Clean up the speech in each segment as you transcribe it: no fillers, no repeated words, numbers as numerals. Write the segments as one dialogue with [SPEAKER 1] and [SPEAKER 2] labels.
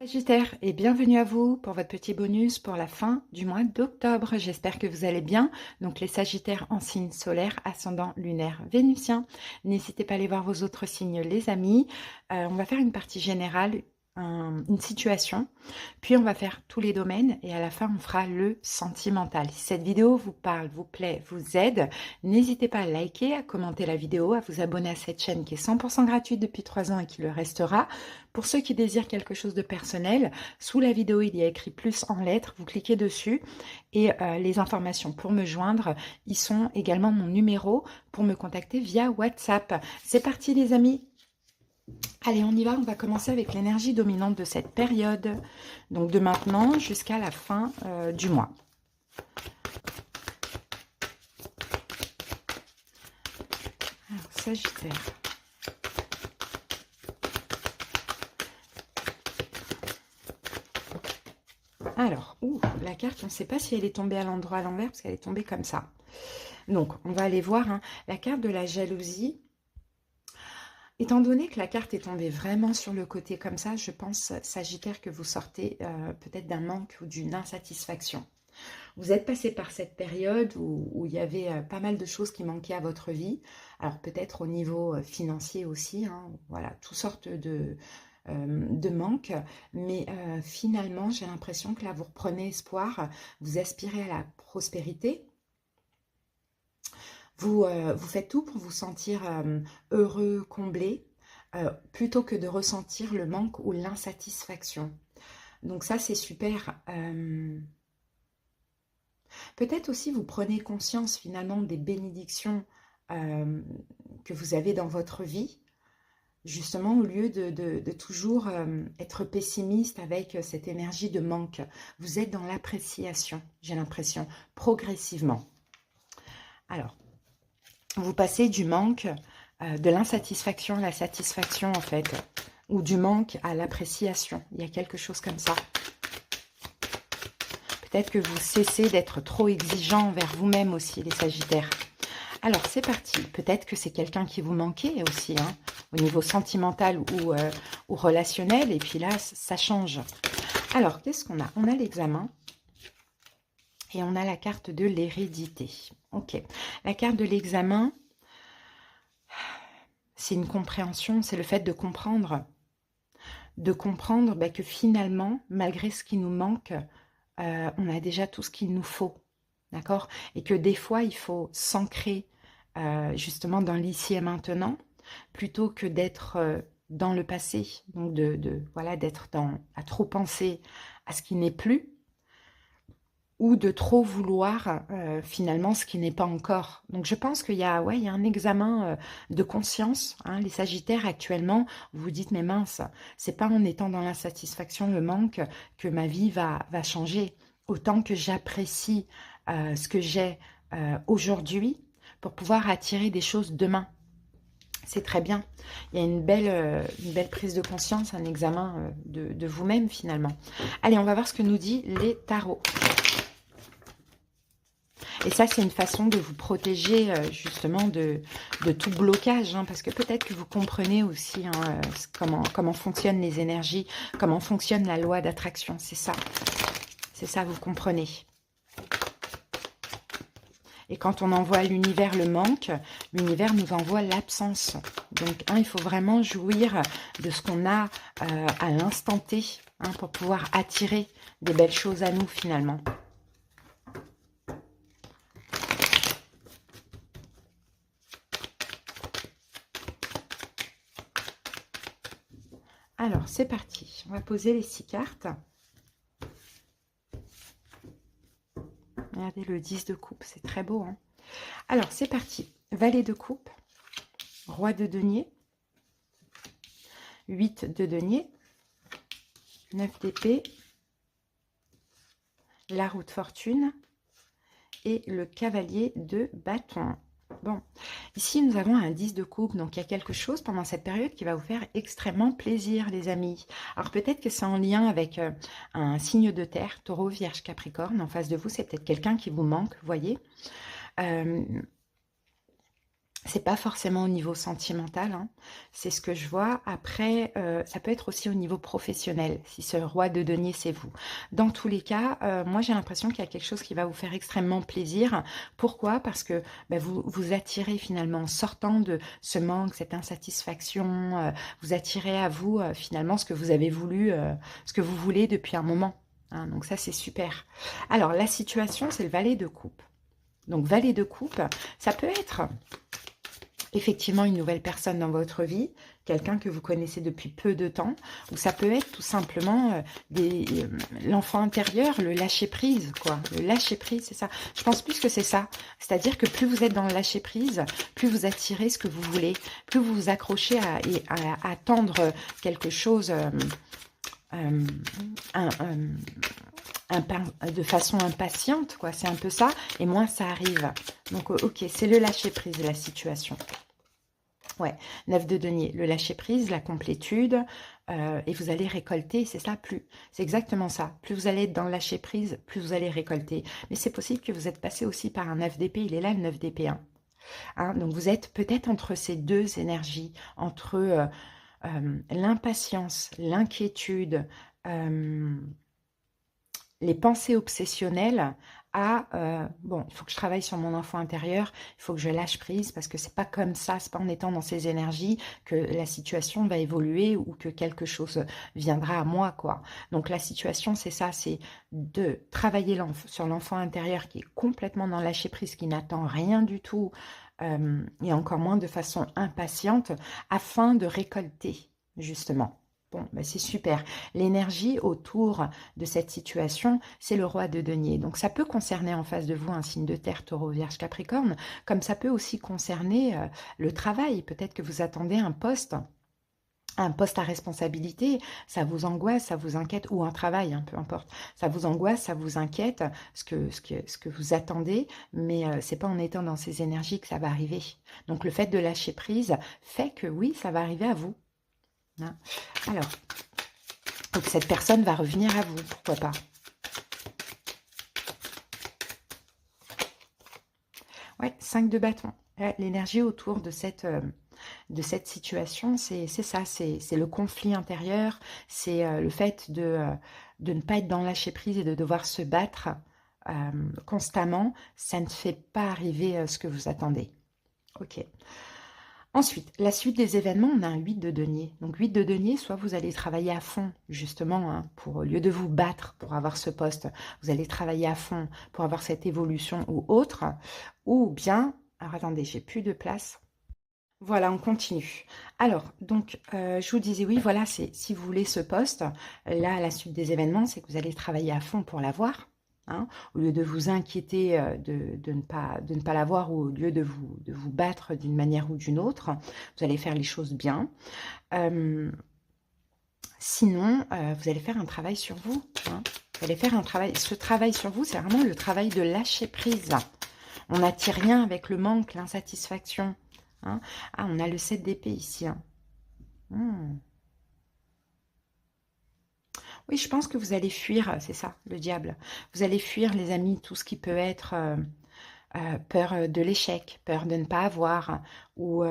[SPEAKER 1] Sagittaire, et bienvenue à vous pour votre petit bonus pour la fin du mois d'octobre. J'espère que vous allez bien. Donc les Sagittaires en signe solaire, ascendant lunaire vénusien. N'hésitez pas à aller voir vos autres signes, les amis. On va faire une partie générale, une situation, puis on va faire tous les domaines et à la fin on fera le sentimental. Si cette vidéo vous parle, vous plaît, vous aide, n'hésitez pas à liker, à commenter la vidéo, à vous abonner à cette chaîne qui est 100% gratuite depuis 3 ans et qui le restera. Pour ceux qui désirent quelque chose de personnel, sous la vidéo il y a écrit plus en lettres, vous cliquez dessus et les informations pour me joindre, ils sont également mon numéro pour me contacter via WhatsApp. C'est parti les amis. Allez, on y va, on va commencer avec l'énergie dominante de cette période, donc de maintenant jusqu'à la fin du mois. Alors, Sagittaire. Alors, la carte, on ne sait pas si elle est tombée à l'endroit à l'envers, parce qu'elle est tombée comme ça. Donc, on va aller voir, hein, la carte de la jalousie. Étant donné que la carte est tombée vraiment sur le côté comme ça, je pense, Sagittaire, que vous sortez peut-être d'un manque ou d'une insatisfaction. Vous êtes passé par cette période où il y avait pas mal de choses qui manquaient à votre vie. Alors peut-être au niveau financier aussi, hein, voilà, toutes sortes de manques. Mais finalement, j'ai l'impression que là, vous reprenez espoir, vous aspirez à la prospérité. Vous faites tout pour vous sentir heureux, comblé, plutôt que de ressentir le manque ou l'insatisfaction. Donc ça, c'est super. Peut-être aussi vous prenez conscience finalement des bénédictions que vous avez dans votre vie, justement au lieu de toujours être pessimiste avec cette énergie de manque. Vous êtes dans l'appréciation, j'ai l'impression, progressivement. Alors, vous passez du manque, de l'insatisfaction à la satisfaction en fait, ou du manque à l'appréciation. Il y a quelque chose comme ça. Peut-être que vous cessez d'être trop exigeant envers vous-même aussi, les Sagittaires. Alors, c'est parti. Peut-être que c'est quelqu'un qui vous manquait aussi, hein, au niveau sentimental ou relationnel. Et puis là, ça change. Alors, qu'est-ce qu'on a? On a l'examen et on a la carte de l'hérédité. Ok. La carte de l'examen, c'est une compréhension, c'est le fait de comprendre. De comprendre que finalement, malgré ce qui nous manque, on a déjà tout ce qu'il nous faut, d'accord? Et que des fois, il faut s'ancrer justement dans l'ici et maintenant, plutôt que d'être dans le passé, donc voilà, d'être à trop penser à ce qui n'est plus, ou de trop vouloir finalement ce qui n'est pas encore. Donc je pense qu'il y a, ouais, il y a un examen de conscience, hein. Les Sagittaires actuellement, vous vous dites, mais mince, c'est pas en étant dans l'insatisfaction, le manque, que ma vie va changer. Autant que j'apprécie ce que j'ai aujourd'hui pour pouvoir attirer des choses demain. C'est très bien. Il y a une belle prise de conscience, un examen de vous-même finalement. Allez, on va voir ce que nous dit les tarots. Et ça, c'est une façon de vous protéger justement de tout blocage, hein, parce que peut-être que vous comprenez aussi hein, comment fonctionnent les énergies, comment fonctionne la loi d'attraction. C'est ça, vous comprenez. Et quand on envoie à l'univers le manque, l'univers nous envoie l'absence. Donc, il faut vraiment jouir de ce qu'on a à l'instant T, hein, pour pouvoir attirer des belles choses à nous finalement. Alors, c'est parti. On va poser les 6 cartes. Regardez le 10 de coupe, c'est très beau, hein. Alors, c'est parti. Valet de coupe, roi de denier, 8 de denier, 9 d'épée, la roue de fortune et le cavalier de bâton. Bon, ici nous avons un 10 de coupe, donc il y a quelque chose pendant cette période qui va vous faire extrêmement plaisir, les amis. Alors peut-être que c'est en lien avec un signe de terre, taureau, vierge, capricorne. En face de vous, c'est peut-être quelqu'un qui vous manque, vous voyez. C'est pas forcément au niveau sentimental, hein, c'est ce que je vois. Après, ça peut être aussi au niveau professionnel, si ce roi de denier, c'est vous. Dans tous les cas, moi, j'ai l'impression qu'il y a quelque chose qui va vous faire extrêmement plaisir. Pourquoi? Parce que, bah, vous attirez finalement, en sortant de ce manque, cette insatisfaction, vous attirez à vous, finalement, ce que vous avez voulu, ce que vous voulez depuis un moment, hein, donc ça, c'est super. Alors, la situation, c'est le valet de coupe. Donc, valet de coupe, ça peut être effectivement une nouvelle personne dans votre vie, quelqu'un que vous connaissez depuis peu de temps, ou ça peut être tout simplement l'enfant intérieur, le lâcher-prise, quoi. Le lâcher-prise, c'est ça. Je pense plus que c'est ça. C'est-à-dire que plus vous êtes dans le lâcher-prise, plus vous attirez ce que vous voulez, plus vous vous accrochez à attendre quelque chose de façon impatiente, quoi. C'est un peu ça, et moins ça arrive. Donc, ok, c'est le lâcher-prise, la situation. Ouais, 9 de denier, le lâcher-prise, la complétude, et vous allez récolter, c'est ça, plus. C'est exactement ça. Plus vous allez être dans le lâcher-prise, plus vous allez récolter. Mais c'est possible que vous êtes passé aussi par un 9 d'épée, il est là, le 9 d'épée, hein. Hein, donc vous êtes peut-être entre ces deux énergies, entre l'impatience, l'inquiétude, les pensées obsessionnelles bon, il faut que je travaille sur mon enfant intérieur, il faut que je lâche prise parce que c'est pas comme ça, c'est pas en étant dans ces énergies que la situation va évoluer ou que quelque chose viendra à moi, quoi. Donc la situation, c'est ça, c'est de travailler sur l'enfant intérieur qui est complètement dans le lâcher prise, qui n'attend rien du tout, et encore moins de façon impatiente, afin de récolter, justement. Bon, ben c'est super. L'énergie autour de cette situation, c'est le roi de denier. Donc ça peut concerner en face de vous un signe de terre, taureau, vierge, capricorne, comme ça peut aussi concerner le travail. Peut-être que vous attendez un poste à responsabilité, ça vous angoisse, ça vous inquiète, ou un travail, hein, peu importe. Ça vous angoisse, ça vous inquiète, ce que vous attendez, mais c'est pas en étant dans ces énergies que ça va arriver. Donc le fait de lâcher prise fait que oui, ça va arriver à vous. Hein. Alors, donc cette personne va revenir à vous, pourquoi pas. Ouais, 5 de bâton. L'énergie autour de cette situation, c'est ça, c'est le conflit intérieur, c'est le fait de ne pas être dans le lâcher-prise et de devoir se battre constamment. Ça ne fait pas arriver ce que vous attendez. Ok. Ensuite, la suite des événements, on a un 8 de denier. Donc 8 de denier, soit vous allez travailler à fond, justement, hein, au lieu de vous battre pour avoir ce poste, vous allez travailler à fond pour avoir cette évolution ou autre, ou bien, alors attendez, j'ai plus de place. Voilà, on continue. Alors, donc, je vous disais, oui, voilà, c'est si vous voulez ce poste, là, la suite des événements, c'est que vous allez travailler à fond pour l'avoir. Hein, au lieu de vous inquiéter de ne pas l'avoir, ou au lieu de vous battre d'une manière ou d'une autre, vous allez faire les choses bien. Sinon, vous allez faire un travail sur vous. Hein. Vous allez faire un travail. Ce travail sur vous, c'est vraiment le travail de lâcher prise. On n'attire rien avec le manque, l'insatisfaction. Hein. Ah, on a le 7 d'épée ici. Hein. Oui, je pense que vous allez fuir, c'est ça, le diable. Vous allez fuir, les amis, tout ce qui peut être peur de l'échec, peur de ne pas avoir, ou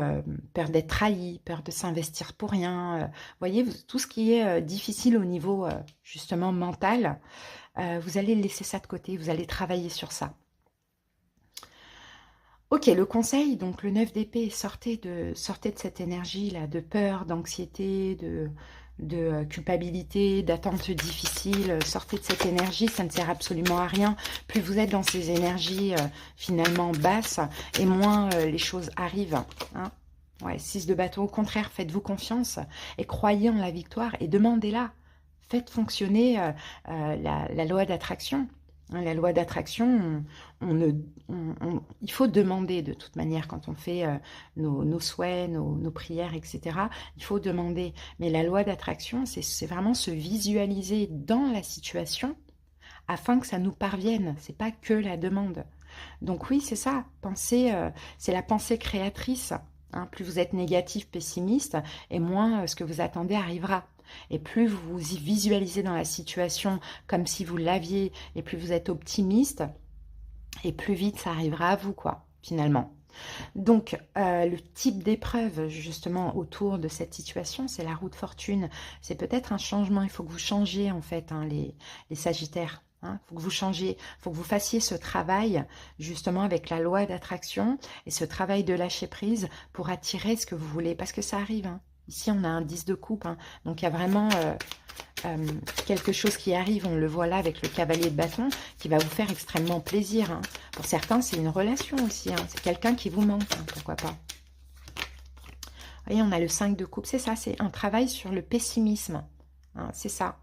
[SPEAKER 1] peur d'être trahi, peur de s'investir pour rien. Voyez, tout ce qui est difficile au niveau, justement, mental, vous allez laisser ça de côté, vous allez travailler sur ça. Ok, le conseil, donc le 9 d'épée, sortez de cette énergie-là, de peur, d'anxiété, de culpabilité, d'attente difficile. Sortez de cette énergie, ça ne sert absolument à rien. Plus vous êtes dans ces énergies finalement basses, et moins les choses arrivent. Hein. Ouais, 6 de bâton, au contraire, faites-vous confiance et croyez en la victoire et demandez-la. Faites fonctionner la loi d'attraction. Hein, la loi d'attraction, il faut demander de toute manière quand on fait nos souhaits, nos prières, etc. Il faut demander. Mais la loi d'attraction, c'est vraiment se visualiser dans la situation afin que ça nous parvienne. C'est pas que la demande. Donc oui, c'est ça. Penser, c'est la pensée créatrice. Hein. Plus vous êtes négatif, pessimiste, et moins ce que vous attendez arrivera. Et plus vous y visualisez dans la situation comme si vous l'aviez, et plus vous êtes optimiste, et plus vite ça arrivera à vous, quoi, finalement. Donc, le type d'épreuve, justement, autour de cette situation, c'est la roue de fortune. C'est peut-être un changement. Il faut que vous changiez, en fait, hein, les Sagittaires. Il faut que vous changiez, il faut que vous fassiez ce travail, justement, avec la loi d'attraction et ce travail de lâcher prise pour attirer ce que vous voulez. Parce que ça arrive, hein. Ici, on a un 10 de coupe. Hein. Donc, il y a vraiment quelque chose qui arrive. On le voit là avec le cavalier de bâton qui va vous faire extrêmement plaisir. Hein. Pour certains, c'est une relation aussi. Hein. C'est quelqu'un qui vous manque, hein, pourquoi pas. Vous voyez, on a le 5 de coupe. C'est ça, c'est un travail sur le pessimisme. Hein, c'est ça.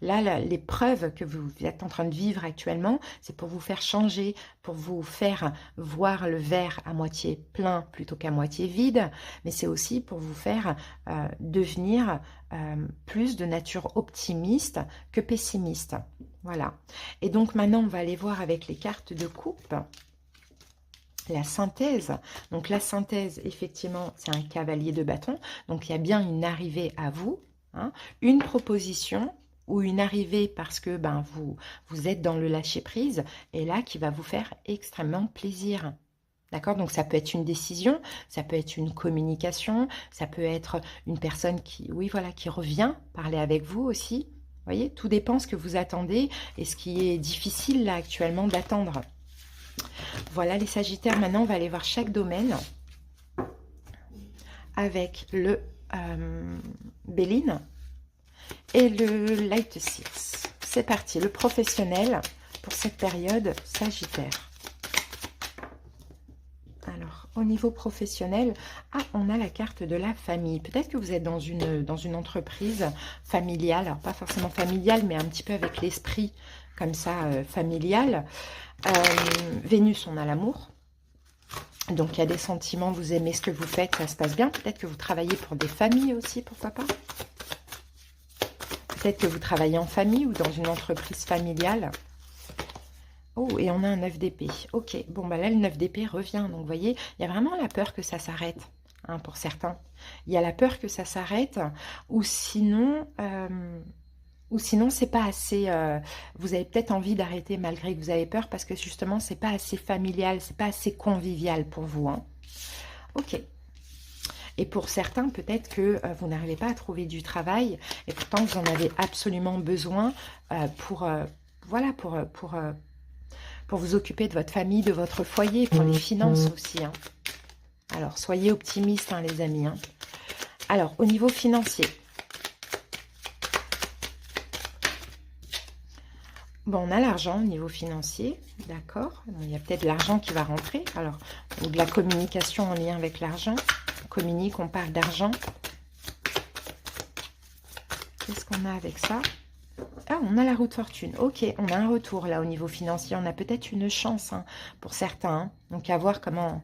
[SPEAKER 1] Là, l'épreuve que vous êtes en train de vivre actuellement, c'est pour vous faire changer, pour vous faire voir le verre à moitié plein plutôt qu'à moitié vide, mais c'est aussi pour vous faire devenir plus de nature optimiste que pessimiste. Voilà. Et donc maintenant, on va aller voir avec les cartes de coupe. La synthèse, donc la synthèse, effectivement, c'est un cavalier de bâton, donc il y a bien une arrivée à vous, hein, une proposition ou une arrivée parce que ben, vous êtes dans le lâcher-prise, et là, qui va vous faire extrêmement plaisir. D'accord? Donc ça peut être une décision, ça peut être une communication, ça peut être une personne qui, oui, voilà, qui revient parler avec vous aussi. Vous voyez, tout dépend ce que vous attendez et ce qui est difficile là actuellement d'attendre. Voilà les Sagittaires, maintenant on va aller voir chaque domaine avec le Béline et le Light Six. C'est parti, le professionnel pour cette période Sagittaire. Alors, au niveau professionnel, on a la carte de la famille. Peut-être que vous êtes dans une entreprise familiale, alors pas forcément familiale, mais un petit peu avec l'esprit comme ça, familial. Vénus, on a l'amour. Donc, il y a des sentiments, vous aimez ce que vous faites, ça se passe bien. Peut-être que vous travaillez pour des familles aussi, pourquoi pas. Peut-être que vous travaillez en famille ou dans une entreprise familiale. Oh, et on a un 9 d'épée. Ok, bon, bah là, le 9 d'épée revient. Donc, vous voyez, il y a vraiment la peur que ça s'arrête, hein, pour certains. Il y a la peur que ça s'arrête, ou sinon... c'est pas assez, vous avez peut-être envie d'arrêter malgré que vous avez peur parce que justement, c'est pas assez familial, c'est pas assez convivial pour vous. Hein. Ok. Et pour certains, peut-être que vous n'arrivez pas à trouver du travail et pourtant vous en avez absolument besoin voilà, pour vous occuper de votre famille, de votre foyer, pour les finances aussi. Hein. Alors, soyez optimistes, hein, les amis. Hein. Alors, au niveau financier, bon, on a l'argent au niveau financier, d'accord. Il y a peut-être de l'argent qui va rentrer, alors, ou de la communication en lien avec l'argent. On communique, on parle d'argent. Qu'est-ce qu'on a avec ça? Ah, on a la roue de fortune. Ok, on a un retour là au niveau financier. On a peut-être une chance, hein, pour certains. Hein. Donc, à voir comment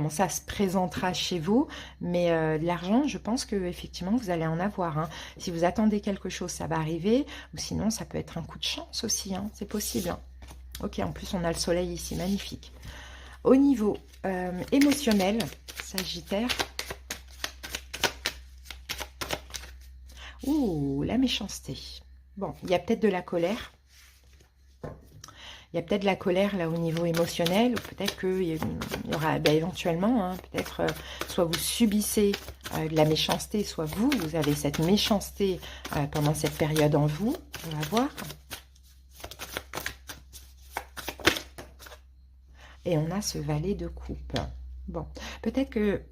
[SPEAKER 1] ça se présentera chez vous. Mais de l'argent, je pense que effectivement vous allez en avoir. Hein. Si vous attendez quelque chose, ça va arriver. Ou sinon, ça peut être un coup de chance aussi. Hein. C'est possible. Hein. Ok, en plus, on a le soleil ici. Magnifique. Au niveau émotionnel, Sagittaire. Ouh, la méchanceté. Bon, il y a peut-être de la colère. Il y a peut-être de la colère là au niveau émotionnel. Ou peut-être qu'il y aura éventuellement, hein, peut-être soit vous subissez de la méchanceté, soit vous avez cette méchanceté pendant cette période en vous. On va voir. Et on a ce valet de coupe. Bon, peut-être que...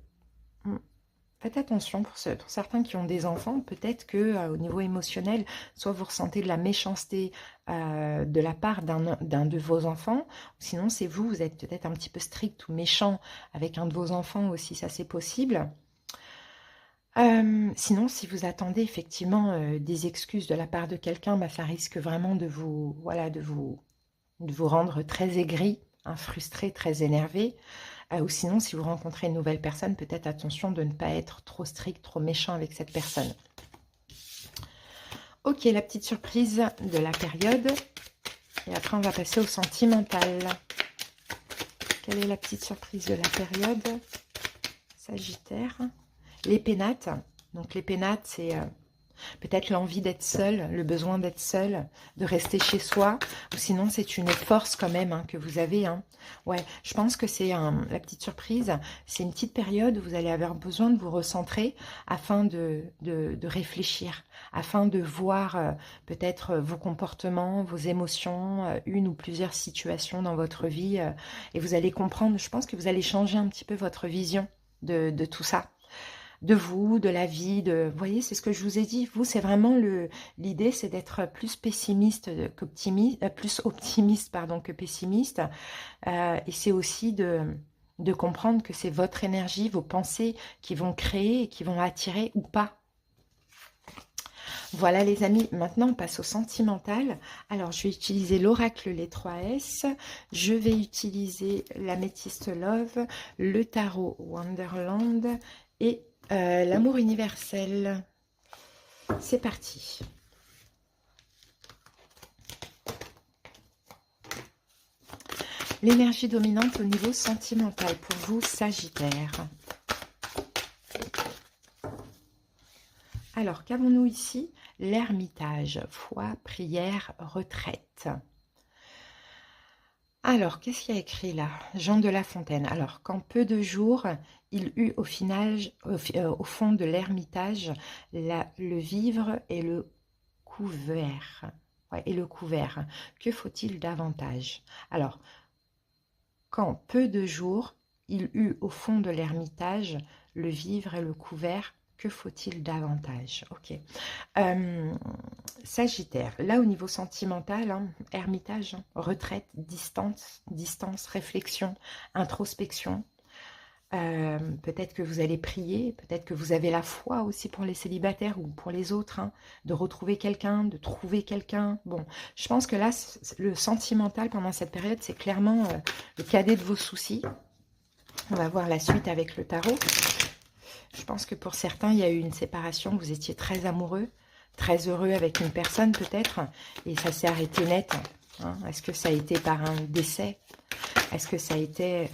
[SPEAKER 1] Faites attention pour certains qui ont des enfants, peut-être que au niveau émotionnel, soit vous ressentez de la méchanceté de la part d'un de vos enfants, ou sinon c'est vous êtes peut-être un petit peu strict ou méchant avec un de vos enfants aussi, ça c'est possible. Sinon, si vous attendez effectivement des excuses de la part de quelqu'un, bah, ça risque vraiment de vous, voilà, de vous rendre très aigri, hein, frustré, très énervé. Ou sinon, si vous rencontrez une nouvelle personne, peut-être attention de ne pas être trop strict, trop méchant avec cette personne. Ok, la petite surprise de la période. Et après, on va passer au sentimental. Quelle est la petite surprise de la période? Sagittaire. Les pénates. Donc, les pénates, c'est Peut-être l'envie d'être seul, le besoin d'être seul, de rester chez soi, ou sinon c'est une force quand même hein, que vous avez. Hein. Ouais, je pense que c'est la petite surprise, c'est une petite période où vous allez avoir besoin de vous recentrer afin de réfléchir, afin de voir peut-être vos comportements, vos émotions, une ou plusieurs situations dans votre vie, et vous allez comprendre, je pense que vous allez changer un petit peu votre vision de tout ça. De vous, de la vie, vous voyez, c'est ce que je vous ai dit. Vous, c'est vraiment l'idée, c'est d'être plus pessimiste qu'optimiste, plus optimiste, pardon, que pessimiste. Et c'est aussi de comprendre que c'est votre énergie, vos pensées qui vont créer et qui vont attirer ou pas. Voilà les amis, maintenant on passe au sentimental. Alors je vais utiliser l'oracle les 3S, je vais utiliser l'améthyste Love, le tarot Wonderland et l'amour universel. C'est parti. L'énergie dominante au niveau sentimental pour vous, Sagittaire. Alors, qu'avons-nous ici? L'ermitage, foi, prière, retraite. Alors, qu'est-ce qu'il y a écrit là? Jean de La Fontaine. Alors, qu'en peu de jours, il eut au fond de l'ermitage le vivre et le couvert. Ouais, et le couvert. Que faut-il davantage? Alors, qu'en peu de jours, il eut au fond de l'ermitage le vivre et le couvert. Que faut-il davantage? Ok. Sagittaire, là au niveau sentimental, hein, ermitage, hein, retraite, distance, réflexion, introspection. Peut-être que vous allez prier, peut-être que vous avez la foi aussi pour les célibataires ou pour les autres, hein, de retrouver quelqu'un, de trouver quelqu'un. Bon, je pense que là, le sentimental pendant cette période, c'est clairement le cadet de vos soucis. On va voir la suite avec le tarot. Je pense que pour certains, il y a eu une séparation, vous étiez très amoureux, très heureux avec une personne peut-être, et ça s'est arrêté net. Hein. Est-ce que ça a été par un décès? Est-ce que ça a été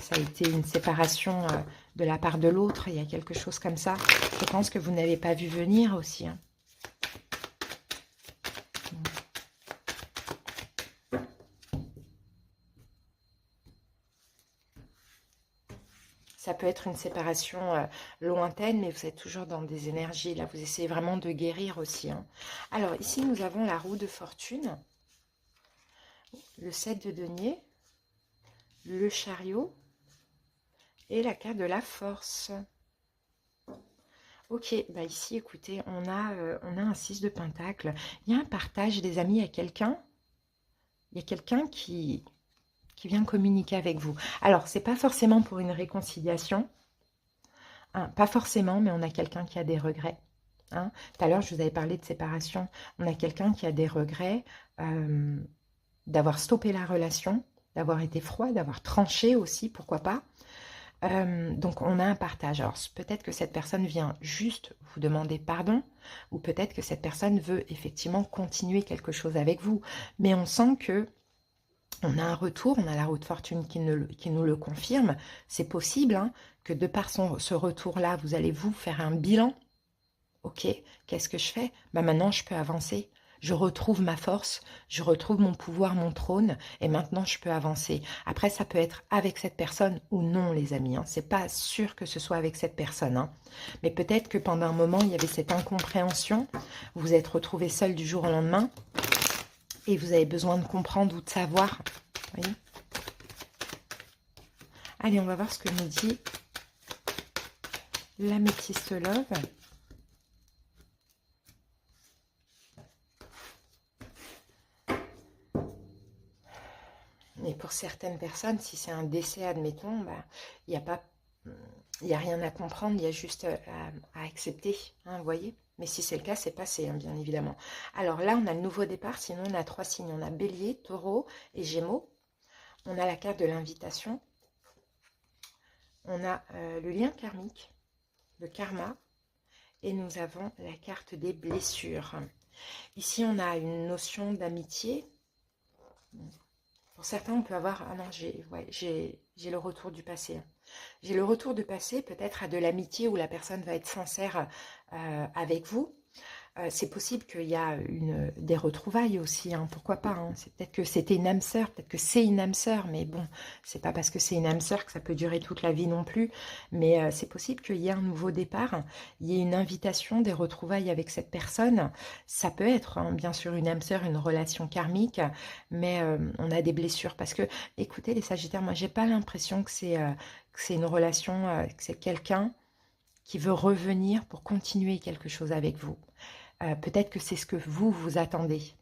[SPEAKER 1] une séparation de la part de l'autre? Il y a quelque chose comme ça. Je pense que vous n'avez pas vu venir aussi. Hein. Ça peut être une séparation lointaine, mais vous êtes toujours dans des énergies. Là, vous essayez vraiment de guérir aussi. Hein. Alors, ici, nous avons la roue de fortune, le 7 de denier, le chariot et la carte de la force. Ok, bah ici, écoutez, on a un 6 de pentacle. Il y a un partage des amis à quelqu'un. Il y a quelqu'un qui vient communiquer avec vous. Alors, c'est pas forcément pour une réconciliation. Hein, pas forcément, mais on a quelqu'un qui a des regrets. Hein. Tout à l'heure, je vous avais parlé de séparation. On a quelqu'un qui a des regrets d'avoir stoppé la relation, d'avoir été froid, d'avoir tranché aussi, pourquoi pas. Donc, on a un partage. Alors, peut-être que cette personne vient juste vous demander pardon, ou peut-être que cette personne veut effectivement continuer quelque chose avec vous. Mais on sent que on a un retour, on a la roue de fortune qui nous le confirme. C'est possible hein, que de par ce retour-là, vous allez vous faire un bilan. Ok, qu'est-ce que je fais? Bah maintenant, je peux avancer. Je retrouve ma force, je retrouve mon pouvoir, mon trône, et maintenant, je peux avancer. Après, ça peut être avec cette personne ou non, les amis. Hein. C'est pas sûr que ce soit avec cette personne. Hein. Mais peut-être que pendant un moment, il y avait cette incompréhension. Vous vous êtes retrouvé seul du jour au lendemain. Et vous avez besoin de comprendre ou de savoir. Voyez. Allez, on va voir ce que nous dit l'améthyste Love. Mais pour certaines personnes, si c'est un décès, admettons, bah, il n'y a rien à comprendre, il y a juste à accepter, hein, vous voyez. Mais si c'est le cas, c'est passé, hein, bien évidemment. Alors là, on a le nouveau départ, sinon on a 3 signes. On a Bélier, Taureau et Gémeaux. On a la carte de l'invitation. On a le lien karmique, le karma. Et nous avons la carte des blessures. Ici, on a une notion d'amitié. Pour certains, on peut avoir... Ah non, j'ai le retour du passé. J'ai le retour du passé, peut-être à de l'amitié où la personne va être sincère avec vous. C'est possible qu'il y a des retrouvailles aussi, hein, pourquoi pas, hein. C'est peut-être que c'était une âme sœur, peut-être que c'est une âme sœur, mais bon, c'est pas parce que c'est une âme sœur que ça peut durer toute la vie non plus. Mais c'est possible qu'il y ait un nouveau départ, il y ait une invitation, des retrouvailles avec cette personne. Ça peut être, hein, bien sûr, une âme sœur, une relation karmique, mais on a des blessures. Parce que, écoutez, les Sagittaires, moi, j'ai pas l'impression que c'est une relation, que c'est quelqu'un qui veut revenir pour continuer quelque chose avec vous. Peut-être que c'est ce que vous attendez.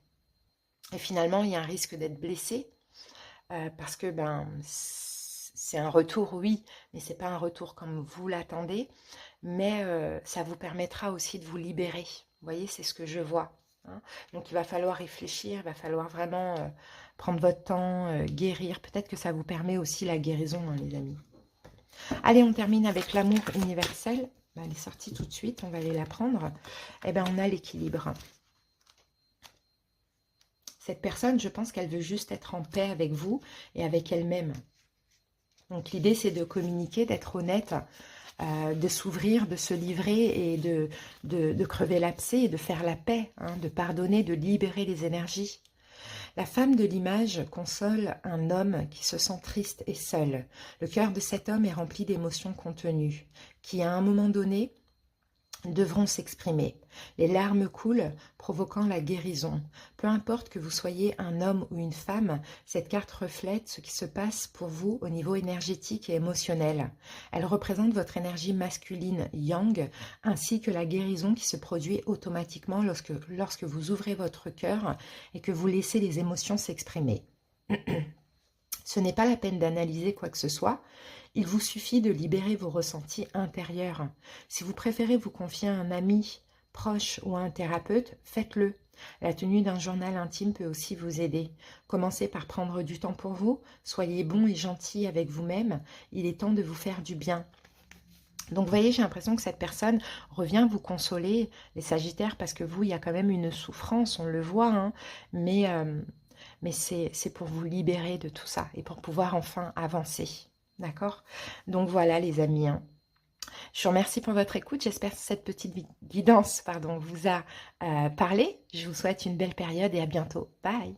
[SPEAKER 1] Et finalement, il y a un risque d'être blessé parce que ben, c'est un retour, oui, mais c'est pas un retour comme vous l'attendez. Mais ça vous permettra aussi de vous libérer. Vous voyez, c'est ce que je vois, hein. Donc, il va falloir réfléchir, il va falloir vraiment prendre votre temps, guérir. Peut-être que ça vous permet aussi la guérison, hein, les amis. Allez, on termine avec l'amour universel. Elle est sortie tout de suite, on va aller la prendre. Eh bien, on a l'équilibre. Cette personne, je pense qu'elle veut juste être en paix avec vous et avec elle-même. Donc, l'idée, c'est de communiquer, d'être honnête, de s'ouvrir, de se livrer et de crever l'abcès et de faire la paix, hein, de pardonner, de libérer les énergies. La femme de l'image console un homme qui se sent triste et seul. Le cœur de cet homme est rempli d'émotions contenues, qui à un moment donné devront s'exprimer. Les larmes coulent, provoquant la guérison. Peu importe que vous soyez un homme ou une femme, cette carte reflète ce qui se passe pour vous au niveau énergétique et émotionnel. Elle représente votre énergie masculine yang, ainsi que la guérison qui se produit automatiquement lorsque vous ouvrez votre cœur et que vous laissez les émotions s'exprimer. Ce n'est pas la peine d'analyser quoi que ce soit. Il vous suffit de libérer vos ressentis intérieurs. Si vous préférez vous confier à un ami, proche ou à un thérapeute, faites-le. La tenue d'un journal intime peut aussi vous aider. Commencez par prendre du temps pour vous. Soyez bon et gentil avec vous-même. Il est temps de vous faire du bien. Donc, vous voyez, j'ai l'impression que cette personne revient vous consoler, les Sagittaires, parce que vous, il y a quand même une souffrance, on le voit, hein, mais c'est pour vous libérer de tout ça et pour pouvoir enfin avancer. D'accord? Donc voilà les amis, hein. Je vous remercie pour votre écoute. J'espère que cette petite guidance vous a parlé. Je vous souhaite une belle période et à bientôt. Bye!